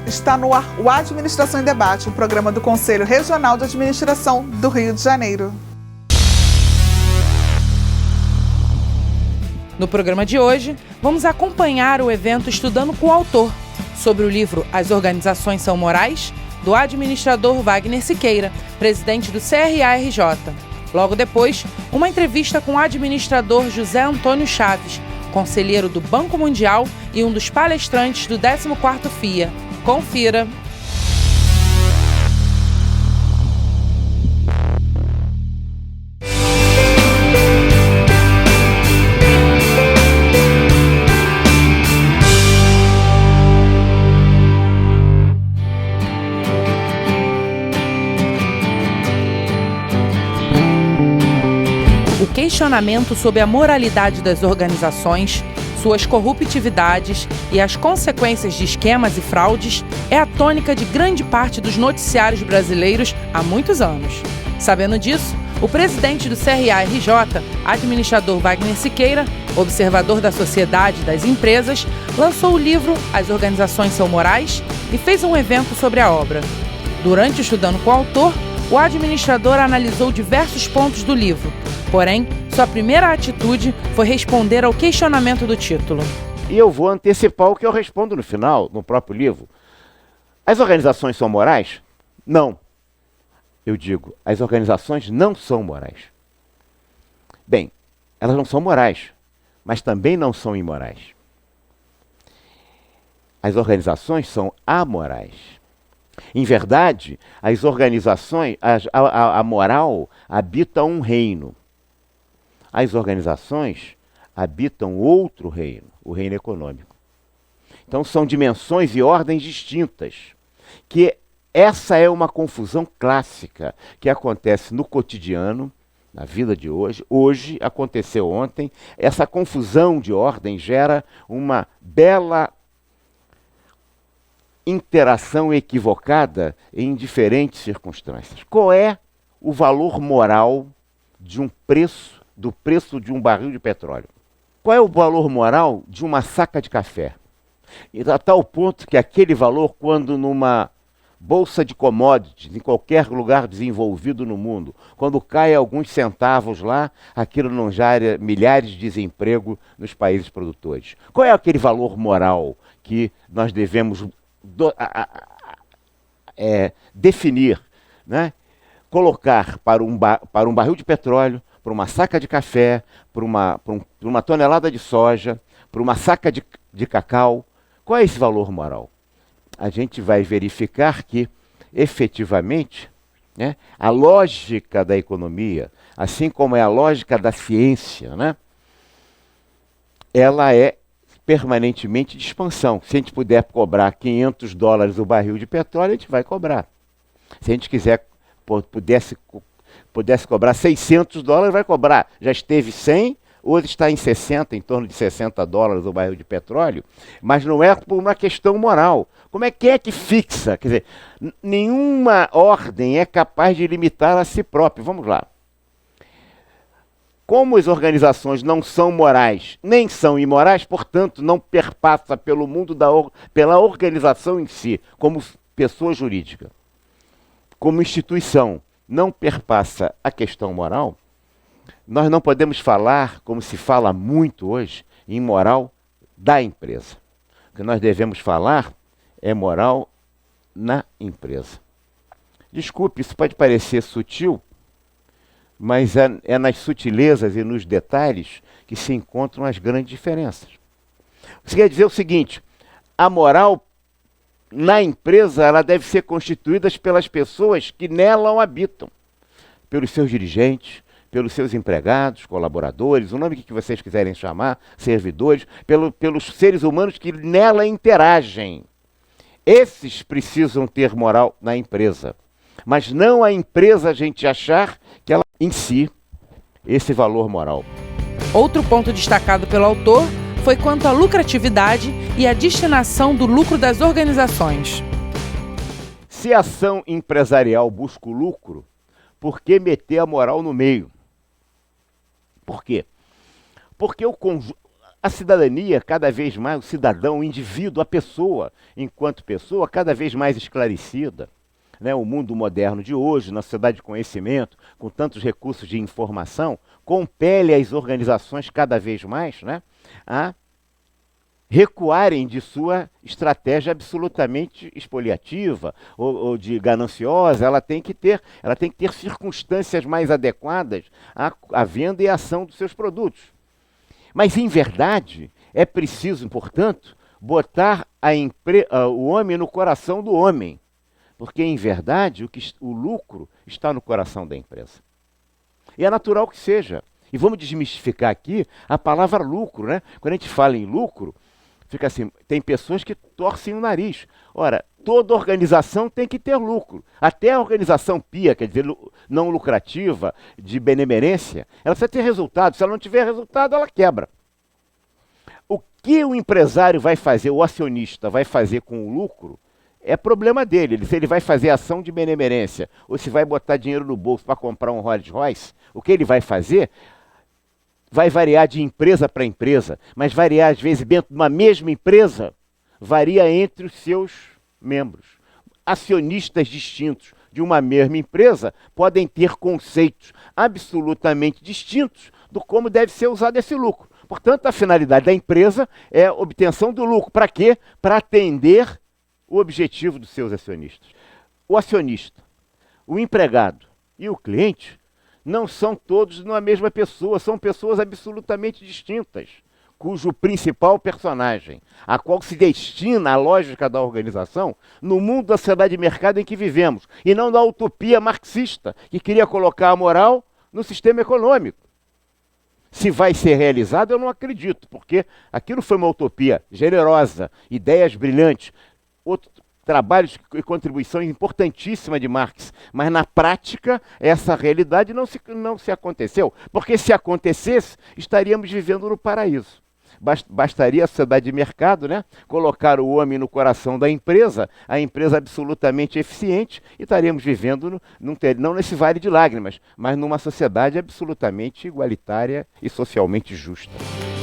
Está no ar o Administração em Debate, um programa do Conselho Regional de Administração do Rio de Janeiro. No programa de hoje, vamos acompanhar o evento Estudando com o Autor, sobre o livro As Organizações São Morais, do administrador Wagner Siqueira, presidente do CRA-RJ. Logo depois, uma entrevista com o administrador José Antônio Chaves, conselheiro do Banco Mundial e um dos palestrantes do 14º FIA. Confira! O questionamento sobre a moralidade das organizações, suas corruptividades e as consequências de esquemas e fraudes é a tônica de grande parte dos noticiários brasileiros há muitos anos. Sabendo disso, o presidente do CRA-RJ, administrador Wagner Siqueira, observador da sociedade e das empresas, lançou o livro As Organizações São Morais e fez um evento sobre a obra. Durante o Estudando com o Autor, o administrador analisou diversos pontos do livro. Porém, sua primeira atitude foi responder ao questionamento do título. E eu vou antecipar o que eu respondo no final, no próprio livro. As organizações são morais? Não. Eu digo, as organizações não são morais. Bem, elas não são morais, mas também não são imorais. As organizações são amorais. Em verdade, as organizações, a moral habita um reino. As organizações habitam outro reino, o reino econômico. Então são dimensões e ordens distintas, que essa é uma confusão clássica que acontece no cotidiano, na vida de hoje aconteceu ontem. Essa confusão de ordem gera uma bela interação equivocada em diferentes circunstâncias. Qual é o valor moral de do preço de um barril de petróleo? Qual é o valor moral de uma saca de café? E a tal ponto que aquele valor, quando numa bolsa de commodities, em qualquer lugar desenvolvido no mundo, quando cai alguns centavos lá, aquilo não gera milhares de desemprego nos países produtores. Qual é aquele valor moral que nós devemos definir, né? Colocar para um barril de petróleo, para uma saca de café, para uma tonelada de soja, para uma saca de cacau? Qual é esse valor moral? A gente vai verificar que, efetivamente, né, a lógica da economia, assim como é a lógica da ciência, né, ela é permanentemente de expansão. Se a gente puder cobrar $500 o barril de petróleo, a gente vai cobrar. Se a gente pudesse cobrar $600, vai cobrar. Já esteve 100, hoje está em 60, em torno de $60 o barril de petróleo, mas não é por uma questão moral. Como é que fixa? Quer dizer, nenhuma ordem é capaz de limitar a si própria. Vamos lá. Como as organizações não são morais, nem são imorais, portanto, não perpassa pelo mundo pela organização em si, como pessoa jurídica, como instituição, não perpassa a questão moral, nós não podemos falar, como se fala muito hoje, em moral da empresa. O que nós devemos falar é moral na empresa. Desculpe, isso pode parecer sutil, mas é nas sutilezas e nos detalhes que se encontram as grandes diferenças. Isso quer dizer o seguinte: a moral na empresa ela deve ser constituída pelas pessoas que nela habitam, pelos seus dirigentes, pelos seus empregados, colaboradores, o nome que vocês quiserem chamar, servidores, pelos seres humanos que nela interagem. Esses precisam ter moral na empresa, mas não a empresa a gente achar que ela em si esse valor moral. Outro ponto destacado pelo autor foi quanto à lucratividade e à destinação do lucro das organizações. Se a ação empresarial busca o lucro, por que meter a moral no meio? Por quê? Porque A cidadania, cada vez mais, o cidadão, o indivíduo, a pessoa, enquanto pessoa, cada vez mais esclarecida. Né? O mundo moderno de hoje, na sociedade de conhecimento, com tantos recursos de informação, compele as organizações cada vez mais, né, a recuarem de sua estratégia absolutamente expoliativa ou de gananciosa. Ela tem que ter circunstâncias mais adequadas à venda e à ação dos seus produtos. Mas, em verdade, é preciso, portanto, botar o homem no coração do homem, porque, em verdade, o lucro está no coração da empresa. E é natural que seja. E vamos desmistificar aqui a palavra lucro, né? Quando a gente fala em lucro, fica assim, tem pessoas que torcem o nariz. Ora, toda organização tem que ter lucro. Até a organização pia, quer dizer, não lucrativa, de benemerência, ela precisa ter resultado. Se ela não tiver resultado, ela quebra. O que o empresário vai fazer, o acionista vai fazer com o lucro, é problema dele. Se ele vai fazer ação de benemerência ou se vai botar dinheiro no bolso para comprar um Rolls Royce, o que ele vai fazer vai variar de empresa para empresa, mas variar às vezes dentro de uma mesma empresa, varia entre os seus membros. Acionistas distintos de uma mesma empresa podem ter conceitos absolutamente distintos do como deve ser usado esse lucro. Portanto, a finalidade da empresa é a obtenção do lucro. Para quê? Para atender o objetivo dos seus acionistas. O acionista, o empregado e o cliente não são todos uma mesma pessoa, são pessoas absolutamente distintas, cujo principal personagem, a qual se destina a lógica da organização, no mundo da sociedade de mercado em que vivemos, e não da utopia marxista, que queria colocar a moral no sistema econômico. Se vai ser realizado, eu não acredito, porque aquilo foi uma utopia generosa, ideias brilhantes, trabalhos e contribuições importantíssimas de Marx, mas na prática essa realidade não se aconteceu, porque se acontecesse, estaríamos vivendo no paraíso. Bastaria a sociedade de mercado, né, colocar o homem no coração da empresa, a empresa absolutamente eficiente, e estaríamos vivendo, não nesse vale de lágrimas, mas numa sociedade absolutamente igualitária e socialmente justa.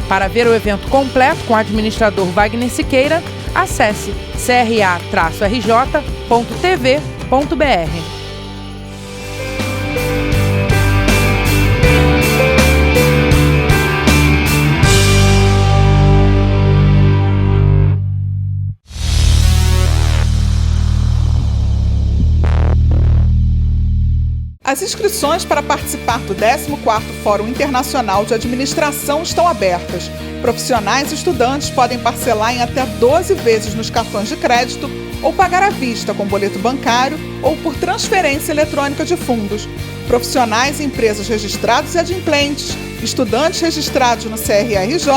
Para ver o evento completo com o administrador Wagner Siqueira, acesse cra-rj.tv.br. As inscrições para participar do 14º Fórum Internacional de Administração estão abertas. Profissionais e estudantes podem parcelar em até 12 vezes nos cartões de crédito ou pagar à vista com boleto bancário ou por transferência eletrônica de fundos. Profissionais e empresas registrados e adimplentes, estudantes registrados no CRRJ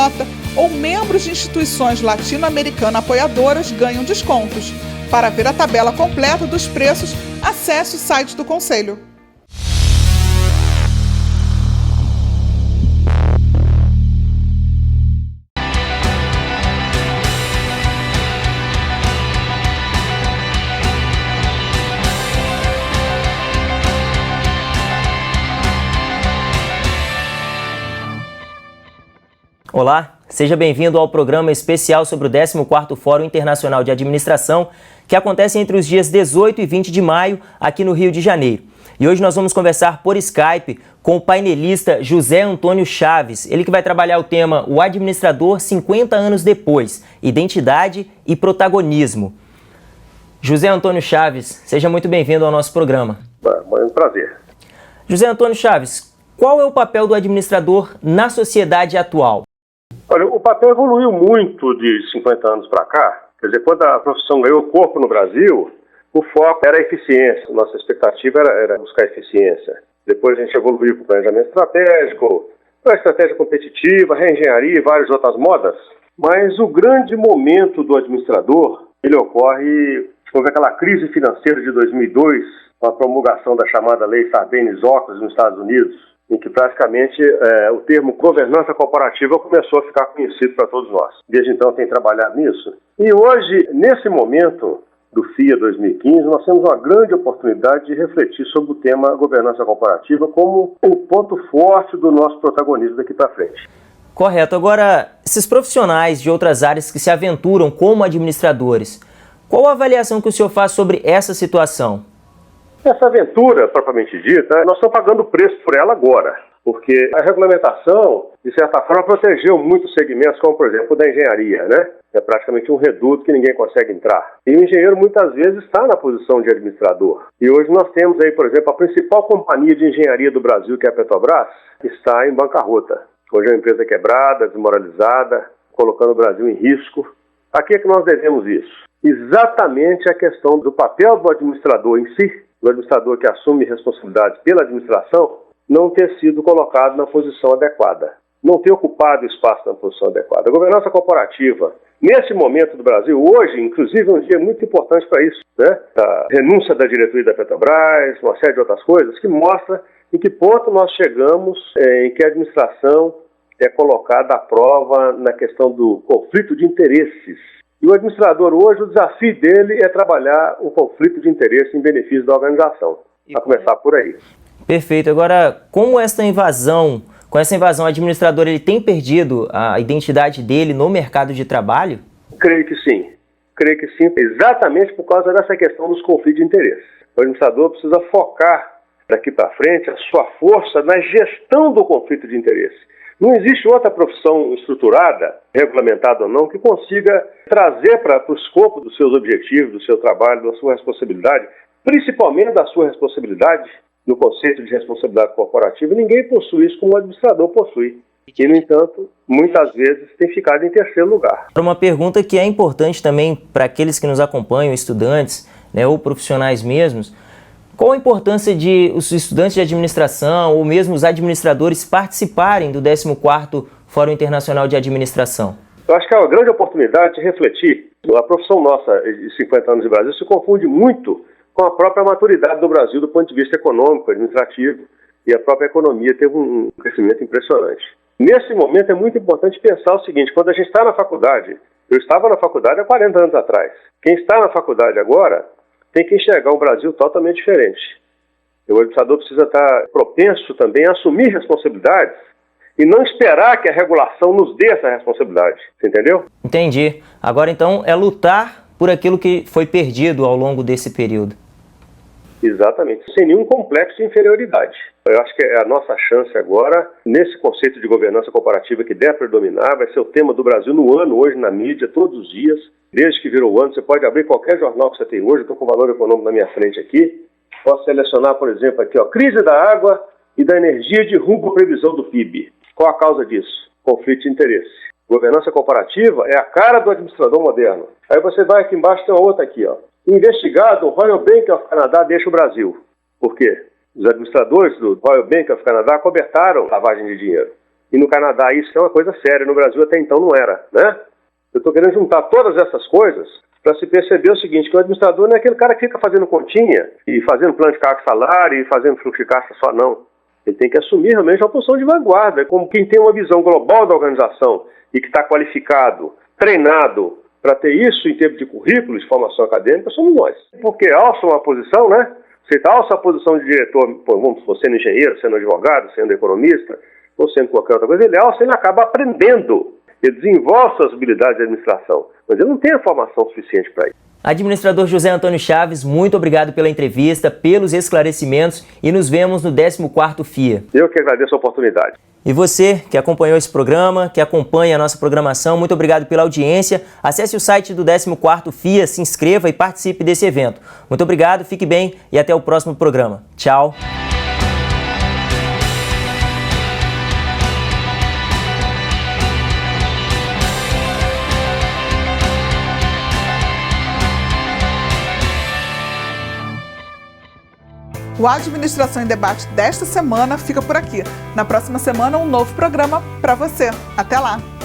ou membros de instituições latino-americanas apoiadoras ganham descontos. Para ver a tabela completa dos preços, acesse o site do Conselho. Olá, seja bem-vindo ao programa especial sobre o 14º Fórum Internacional de Administração, que acontece entre os dias 18 e 20 de maio, aqui no Rio de Janeiro. E hoje nós vamos conversar por Skype com o painelista José Antônio Chaves, ele que vai trabalhar o tema O Administrador 50 anos depois, Identidade e Protagonismo. José Antônio Chaves, seja muito bem-vindo ao nosso programa. É um prazer. José Antônio Chaves, qual é o papel do administrador na sociedade atual? Olha, o papel evoluiu muito de 50 anos para cá. Quer dizer, quando a profissão ganhou corpo no Brasil, o foco era a eficiência. Nossa expectativa era buscar eficiência. Depois a gente evoluiu para o planejamento estratégico, para a estratégia competitiva, reengenharia e várias outras modas. Mas o grande momento do administrador, ele ocorre, houve aquela crise financeira de 2002, com a promulgação da chamada Lei Sarbanes-Oxley nos Estados Unidos, em que praticamente o termo governança corporativa começou a ficar conhecido para todos nós. Desde então tem trabalhado nisso. E hoje, nesse momento do FIA 2015, nós temos uma grande oportunidade de refletir sobre o tema governança corporativa como um ponto forte do nosso protagonismo daqui para frente. Correto. Agora, esses profissionais de outras áreas que se aventuram como administradores, qual a avaliação que o senhor faz sobre essa situação? Essa aventura, propriamente dita, nós estamos pagando o preço por ela agora, porque a regulamentação, de certa forma, protegeu muitos segmentos, como, por exemplo, o da engenharia, né? É praticamente um reduto que ninguém consegue entrar. E o engenheiro, muitas vezes, está na posição de administrador. E hoje nós temos aí, por exemplo, a principal companhia de engenharia do Brasil, que é a Petrobras, está em bancarrota. Hoje é uma empresa quebrada, desmoralizada, colocando o Brasil em risco. A que é que nós devemos isso? Exatamente a questão do papel do administrador em si, do administrador que assume responsabilidade pela administração, não ter sido colocado na posição adequada, não ter ocupado o espaço na posição adequada. A governança corporativa, nesse momento do Brasil, hoje, inclusive, é um dia muito importante para isso, né? A renúncia da diretoria da Petrobras, uma série de outras coisas, que mostra em que ponto nós chegamos em que a administração é colocada à prova na questão do conflito de interesses. E o administrador hoje, o desafio dele é trabalhar um conflito de interesse em benefício da organização, a começar por aí. Perfeito. Agora, com essa invasão, o administrador ele tem perdido a identidade dele no mercado de trabalho? Creio que sim, exatamente por causa dessa questão dos conflitos de interesse. O administrador precisa focar daqui para frente a sua força na gestão do conflito de interesse. Não existe outra profissão estruturada, regulamentada ou não, que consiga trazer para o escopo dos seus objetivos, do seu trabalho, da sua responsabilidade, principalmente da sua responsabilidade, no conceito de responsabilidade corporativa. Ninguém possui isso como o administrador possui. E, no entanto, muitas vezes tem ficado em terceiro lugar. Uma pergunta que é importante também para aqueles que nos acompanham, estudantes, né, ou profissionais mesmos. Qual a importância de os estudantes de administração ou mesmo os administradores participarem do 14º Fórum Internacional de Administração? Eu acho que é uma grande oportunidade de refletir. A profissão nossa de 50 anos de Brasil se confunde muito com a própria maturidade do Brasil do ponto de vista econômico, administrativo, e a própria economia teve um crescimento impressionante. Nesse momento é muito importante pensar o seguinte: quando a gente está na faculdade, eu estava na faculdade há 40 anos atrás. Quem está na faculdade agora tem que enxergar um Brasil totalmente diferente. O administrador precisa estar propenso também a assumir responsabilidades e não esperar que a regulação nos dê essa responsabilidade. Você entendeu? Entendi. Agora, então, é lutar por aquilo que foi perdido ao longo desse período. Exatamente. Sem nenhum complexo de inferioridade. Eu acho que a nossa chance agora, nesse conceito de governança corporativa que deve predominar, vai ser o tema do Brasil no ano, hoje na mídia, todos os dias. Desde que virou o ano, você pode abrir qualquer jornal que você tem hoje. Eu estou com o Valor Econômico na minha frente aqui. Posso selecionar, por exemplo, aqui, ó, crise da água e da energia derruba a previsão do PIB. Qual a causa disso? Conflito de interesse. Governança corporativa é a cara do administrador moderno. Aí você vai aqui embaixo, tem uma outra aqui, ó. Investigado, o Royal Bank of Canada deixa o Brasil. Por quê? Os administradores do Royal Bank of Canada cobertaram lavagem de dinheiro. E no Canadá isso é uma coisa séria, no Brasil até então não era, né? Eu estou querendo juntar todas essas coisas para se perceber o seguinte, que o administrador não é aquele cara que fica fazendo continha e fazendo plano de cargo salário e fazendo fluxo de caixa só, não. Ele tem que assumir realmente uma posição de vanguarda, como quem tem uma visão global da organização e que está qualificado, treinado para ter isso em termos de currículo, de formação acadêmica, somos nós. Porque alça uma posição, né? Você alça a posição de diretor, vamos, sendo engenheiro, sendo advogado, sendo economista, ou sendo qualquer outra coisa, ele alça, ele acaba aprendendo. Ele desenvolve suas habilidades de administração, mas ele não tem a formação suficiente para isso. Administrador José Antônio Chaves, muito obrigado pela entrevista, pelos esclarecimentos e nos vemos no 14º FIA. Eu que agradeço a oportunidade. E você que acompanhou esse programa, que acompanha a nossa programação, muito obrigado pela audiência. Acesse o site do 14º FIA, se inscreva e participe desse evento. Muito obrigado, fique bem e até o próximo programa. Tchau. O Administração em Debate desta semana fica por aqui. Na próxima semana, um novo programa para você. Até lá!